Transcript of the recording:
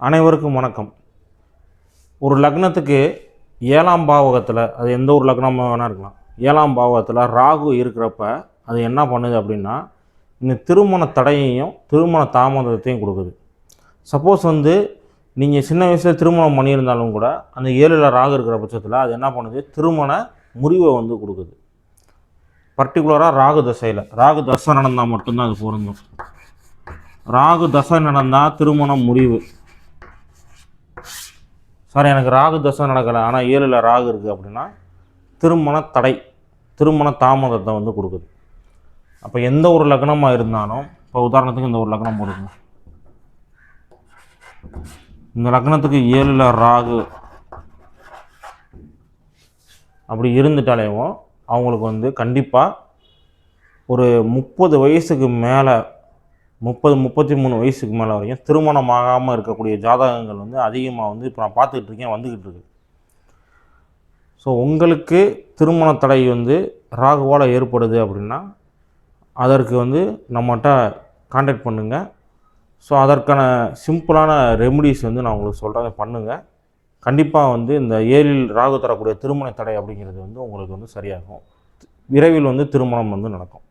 அனைவருக்கும் வணக்கம். ஒரு லக்னத்துக்கு 7ஆம் பாவகத்தில், அது எந்த ஒரு லக்னமாக வேணால் இருக்கலாம், 7ஆம் பாவகத்தில் ராகு இருக்கிறப்ப அது என்ன பண்ணுது அப்படின்னா, இந்த திருமண தடையையும் திருமண தாமதத்தையும் கொடுக்குது. சப்போஸ் நீங்கள் சின்ன வயசில் திருமணம் பண்ணியிருந்தாலும் கூட அந்த 7ல் ராகு இருக்கிற பட்சத்தில் அது என்ன பண்ணுது, திருமண முறிவை கொடுக்குது. பர்டிகுலராக ராகு தசை நடந்தால் மட்டும்தான் அது பொருந்தும். ராகு தசை நடந்தால் திருமணம் முறிவு. எனக்கு ராகு தசை நடக்கலை, ஆனால் 7ல் ராகு இருக்குது அப்படின்னா திருமண தடை, திருமண தாமதத்தை கொடுக்குது. அப்போ எந்த ஒரு லக்னமாக இருந்தாலும், இப்போ உதாரணத்துக்கு இந்த ஒரு லக்னம் போடுங்க, இந்த லக்னத்துக்கு 7ல் ராகு அப்படி இருந்துட்டாலேயும் அவங்களுக்கு கண்டிப்பாக ஒரு 30 வயசுக்கு மேலே, 33 வயசுக்கு மேலே வரைக்கும் திருமணம் ஆகாமல் இருக்கக்கூடிய ஜாதகங்கள் அதிகமாக இப்போ நான் பார்த்துக்கிட்டு இருக்கேன், வந்துக்கிட்டு இருக்கு. ஸோ உங்களுக்கு திருமண தடை ராகுவால் ஏற்படுது அப்படின்னா அதற்கு நம்மகிட்ட கான்டாக்ட் பண்ணுங்கள். ஸோ அதற்கான சிம்பிளான ரெமிடிஸ் நான் உங்களுக்கு சொல்கிறேன், பண்ணுங்கள். கண்டிப்பாக இந்த 7ல் ராகு தரக்கூடிய திருமண தடை அப்படிங்கிறது உங்களுக்கு சரியாகும். விரைவில் திருமணம் நடக்கும்.